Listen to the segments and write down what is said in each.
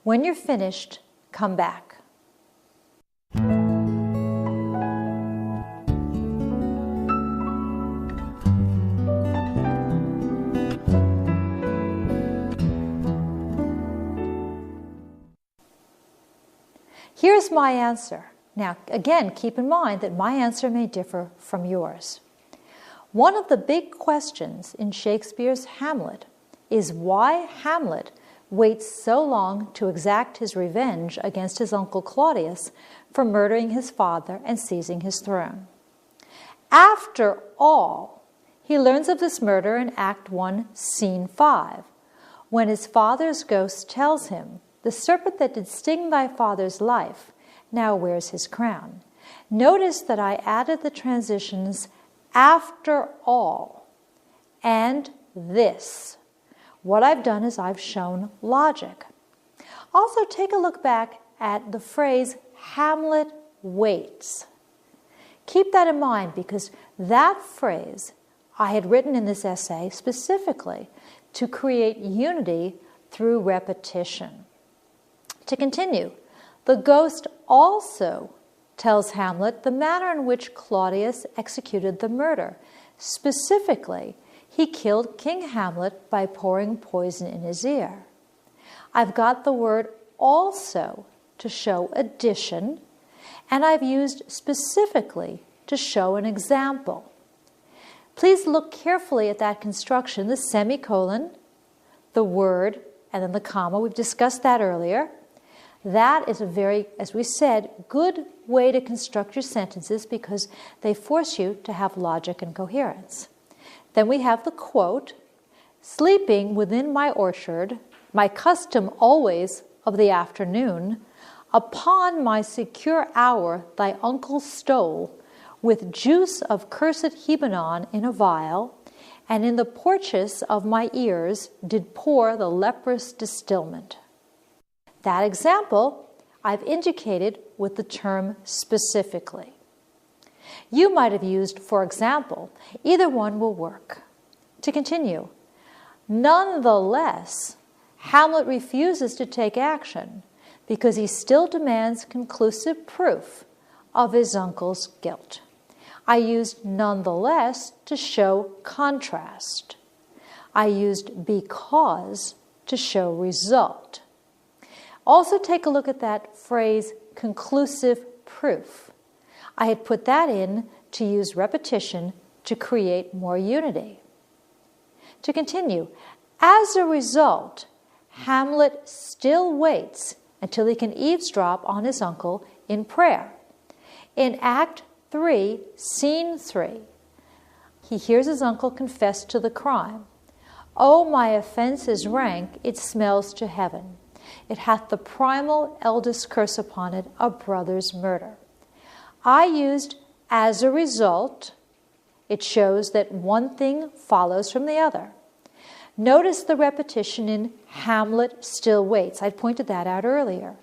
When you're finished, come back. Here's my answer. Now, again, keep in mind that my answer may differ from yours. One of the big questions in Shakespeare's Hamlet is why Hamlet waits so long to exact his revenge against his uncle Claudius for murdering his father and seizing his throne. After all, he learns of this murder in Act 1, Scene 5, when his father's ghost tells him, "The serpent that did sting thy father's life now wears his crown." Notice that I added the transitions "after all" and "this." What I've done is I've shown logic. Also, take a look back at the phrase "Hamlet waits." Keep that in mind because that phrase I had written in this essay specifically to create unity through repetition. To continue, the ghost also tells Hamlet the manner in which Claudius executed the murder. Specifically, he killed King Hamlet by pouring poison in his ear. I've got the word "also" to show addition, and I've used "specifically" to show an example. Please look carefully at that construction, the semicolon, the word, and then the comma. We've discussed that earlier. That is a very, as we said, good way to construct your sentences because they force you to have logic and coherence. Then we have the quote, "Sleeping within my orchard, my custom always of the afternoon, upon my secure hour thy uncle stole, with juice of cursed Hebanon in a vial, and in the porches of my ears did pour the leprous distilment." That example I've indicated with the term "specifically." You might have used "for example." Either one will work. To continue, nonetheless, Hamlet refuses to take action because he still demands conclusive proof of his uncle's guilt. I used "nonetheless" to show contrast. I used "because" to show result. Also take a look at that phrase, conclusive proof. I had put that in to use repetition to create more unity. To continue, as a result, Hamlet still waits until he can eavesdrop on his uncle in prayer. In Act 3, Scene 3, he hears his uncle confess to the crime. "Oh, my offense is rank, it smells to heaven. It hath the primal eldest curse upon it, a brother's murder." I used "as a result." It shows that one thing follows from the other. Notice the repetition in "Hamlet still waits." I pointed that out earlier.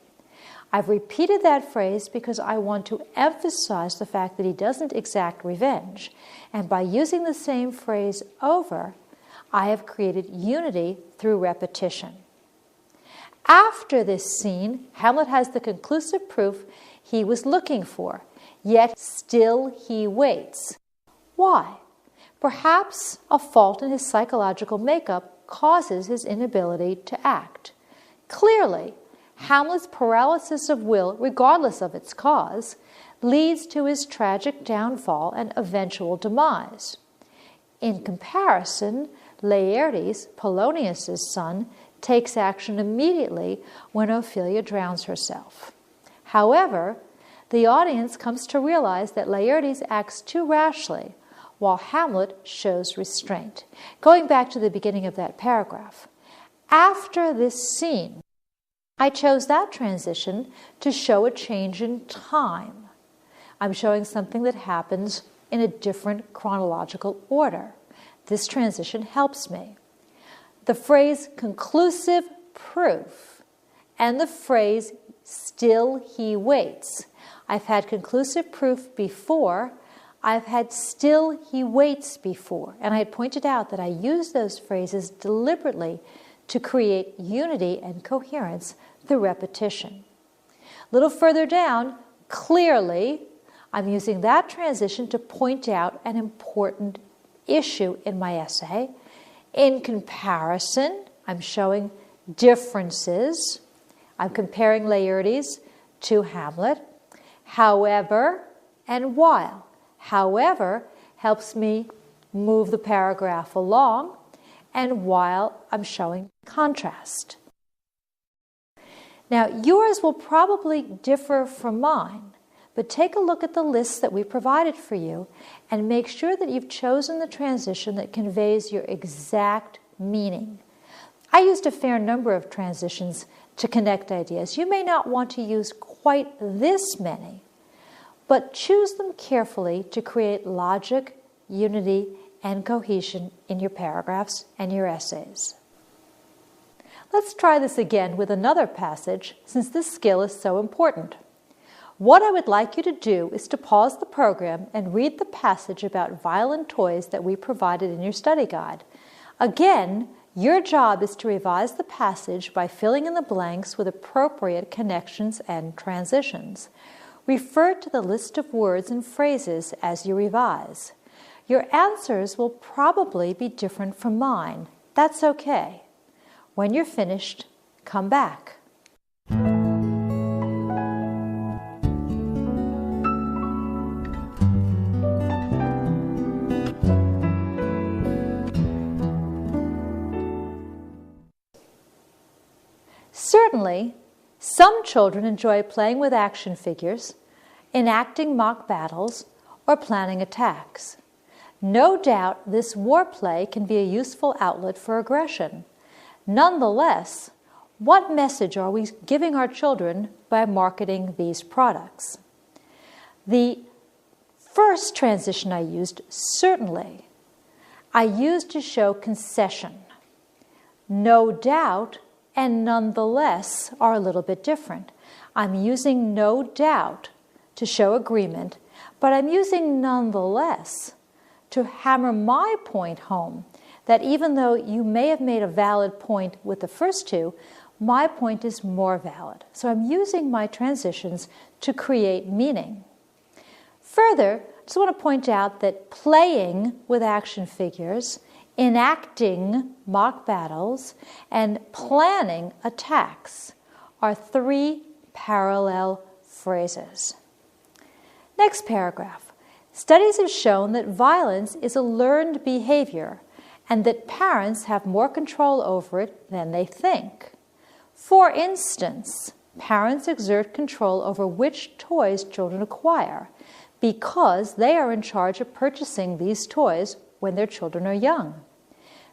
I've repeated that phrase because I want to emphasize the fact that he doesn't exact revenge. And by using the same phrase over, I have created unity through repetition. After this scene, Hamlet has the conclusive proof he was looking for, yet still he waits. Why? Perhaps a fault in his psychological makeup causes his inability to act. Clearly, Hamlet's paralysis of will, regardless of its cause, leads to his tragic downfall and eventual demise. In comparison, Laertes, Polonius's son, takes action immediately when Ophelia drowns herself. However, the audience comes to realize that Laertes acts too rashly, while Hamlet shows restraint. Going back to the beginning of that paragraph, after this scene, I chose that transition to show a change in time. I'm showing something that happens in a different chronological order. This transition helps me. The phrase conclusive proof and the phrase still he waits. I've had conclusive proof before. I've had still he waits before. And I had pointed out that I use those phrases deliberately to create unity and coherence through repetition. A little further down, clearly, I'm using that transition to point out an important issue in my essay. In comparison, I'm showing differences. I'm comparing Laertes to Hamlet. However and while. However helps me move the paragraph along, and while I'm showing contrast. Now, yours will probably differ from mine, but take a look at the lists that we provided for you and make sure that you've chosen the transition that conveys your exact meaning. I used a fair number of transitions to connect ideas. You may not want to use quite this many, but choose them carefully to create logic, unity, and cohesion in your paragraphs and your essays. Let's try this again with another passage, since this skill is so important. What I would like you to do is to pause the program and read the passage about violent toys that we provided in your study guide. Again, your job is to revise the passage by filling in the blanks with appropriate connections and transitions. Refer to the list of words and phrases as you revise. Your answers will probably be different from mine. That's okay. When you're finished, come back. Certainly, some children enjoy playing with action figures, enacting mock battles, or planning attacks. No doubt this war play can be a useful outlet for aggression. Nonetheless, what message are we giving our children by marketing these products? The first transition I used, certainly, I used to show concession. No doubt and nonetheless are a little bit different. I'm using no doubt to show agreement, but I'm using nonetheless to hammer my point home that even though you may have made a valid point with the first two, my point is more valid. So I'm using my transitions to create meaning. Further, I just want to point out that playing with action figures, enacting mock battles, and planning attacks are three parallel phrases. Next paragraph. Studies have shown that violence is a learned behavior and that parents have more control over it than they think. For instance, parents exert control over which toys children acquire because they are in charge of purchasing these toys when their children are young.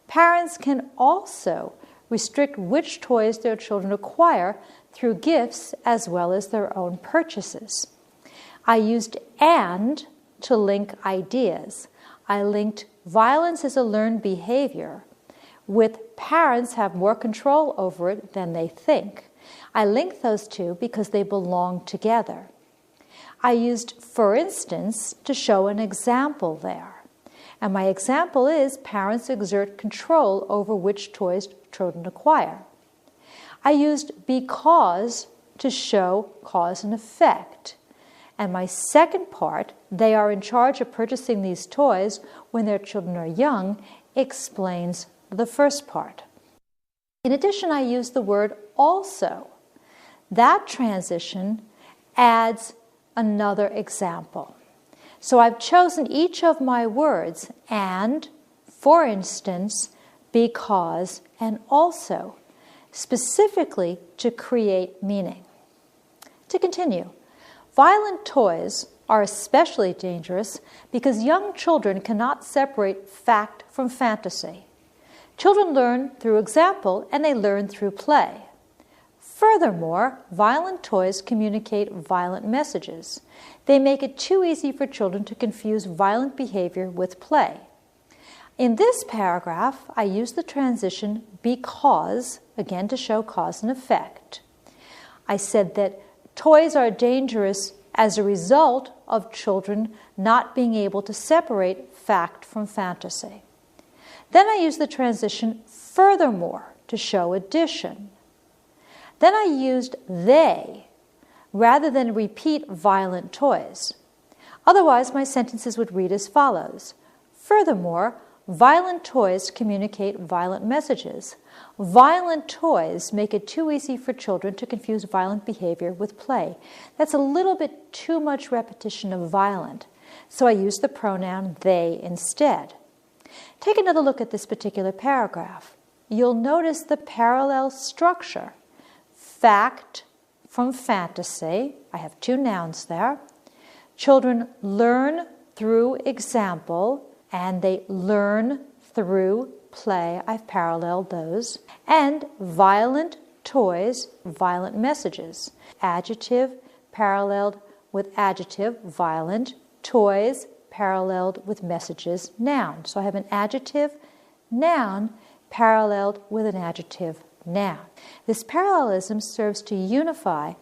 Parents can also restrict which toys their children acquire through gifts as well as their own purchases. I used "and" to link ideas. I linked violence as a learned behavior with parents have more control over it than they think. I linked those two because they belong together. I used "for instance" to show an example there. And my example is parents exert control over which toys children acquire. I used "because" to show cause and effect. And my second part, they are in charge of purchasing these toys when their children are young, explains the first part. In addition, I use the word "also." That transition adds another example. So I've chosen each of my words, "and," "for instance," "because," and "also," specifically to create meaning. To continue, violent toys are especially dangerous because young children cannot separate fact from fantasy. Children learn through example and they learn through play. Furthermore, violent toys communicate violent messages. They make it too easy for children to confuse violent behavior with play. In this paragraph, I use the transition "because," again to show cause and effect. I said that toys are dangerous as a result of children not being able to separate fact from fantasy. Then I use the transition "furthermore" to show addition. Then I used they rather than repeat violent toys. Otherwise, my sentences would read as follows. Furthermore, violent toys communicate violent messages. Violent toys make it too easy for children to confuse violent behavior with play. That's a little bit too much repetition of violent, so I used the pronoun they instead. Take another look at this particular paragraph. You'll notice the parallel structure. Fact from fantasy. I have two nouns there. Children learn through example, and they learn through play. I've paralleled those. And violent toys, violent messages. Adjective paralleled with adjective, violent. Toys paralleled with messages, noun. So I have an adjective, noun, paralleled with an adjective, noun. This parallelism serves to unify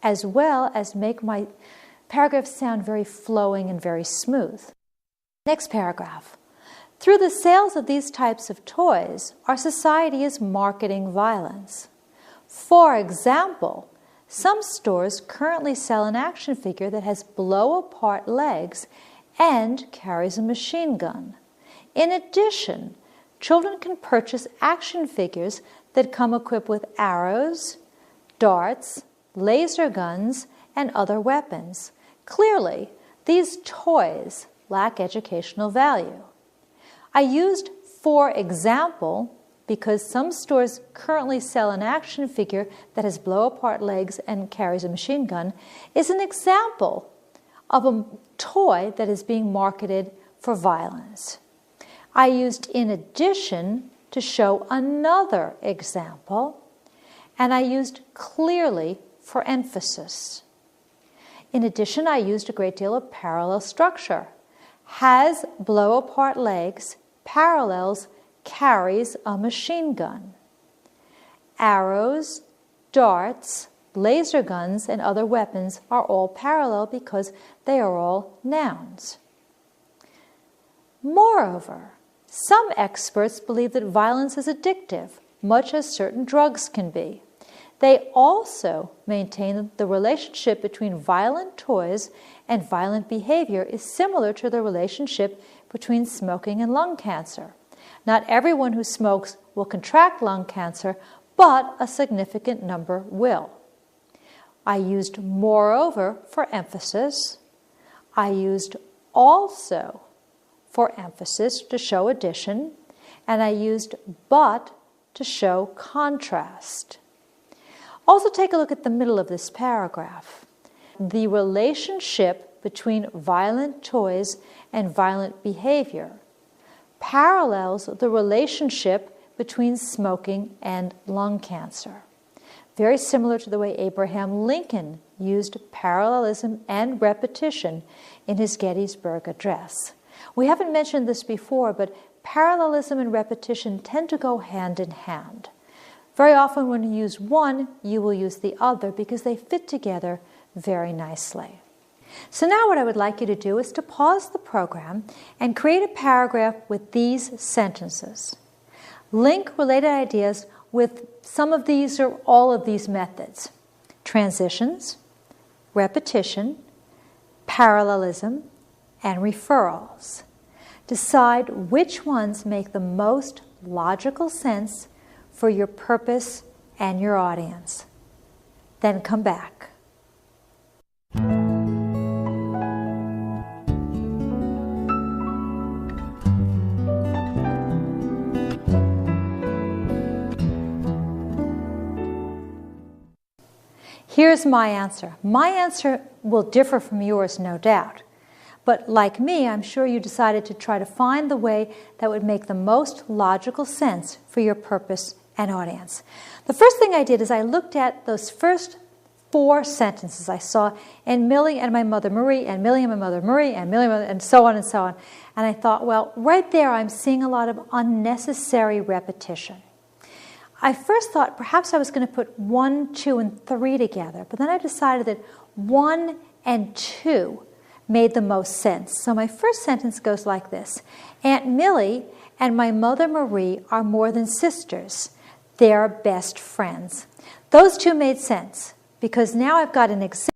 as well as make my paragraphs sound very flowing and very smooth. Next paragraph. Through the sales of these types of toys, our society is marketing violence. For example, some stores currently sell an action figure that has blow-apart legs and carries a machine gun. In addition, children can purchase action figures that come equipped with arrows, darts, laser guns, and other weapons. Clearly, these toys lack educational value. I used for example because some stores currently sell an action figure that has blow-apart legs and carries a machine gun is an example of a toy that is being marketed for violence. I used in addition to show another example, and I used clearly for emphasis. In addition, I used a great deal of parallel structure. Has blow-apart legs, parallels, carries a machine gun. Arrows, darts, laser guns, and other weapons are all parallel because they are all nouns. Moreover, some experts believe that violence is addictive, much as certain drugs can be. They also maintain that the relationship between violent toys and violent behavior is similar to the relationship between smoking and lung cancer. Not everyone who smokes will contract lung cancer, but a significant number will. I used moreover for emphasis. I used also for emphasis to show addition, and I used but to show contrast. Also take a look at the middle of this paragraph. The relationship between violent toys and violent behavior parallels the relationship between smoking and lung cancer. Very similar to the way Abraham Lincoln used parallelism and repetition in his Gettysburg Address. We haven't mentioned this before, but parallelism and repetition tend to go hand in hand. Very often when you use one, you will use the other because they fit together very nicely. So now what I would like you to do is to pause the program and create a paragraph with these sentences. Link related ideas with some of these or all of these methods. Transitions, repetition, parallelism, and referrals. Decide which ones make the most logical sense for your purpose and your audience. Then come back. Here's my answer. My answer will differ from yours, no doubt. But like me, I'm sure you decided to try to find the way that would make the most logical sense for your purpose and audience. The first thing I did is I looked at those first 4 sentences I saw in Millie and my mother Marie, and Millie and my mother Marie, and Millie and so on and so on. And I thought, well, right there I'm seeing a lot of unnecessary repetition. I first thought perhaps I was going to put 1, 2, and 3 together, but then I decided that 1 and 2 made the most sense. So my first sentence goes like this. Aunt Millie and my mother Marie are more than sisters. They're best friends. Those two made sense because now I've got an example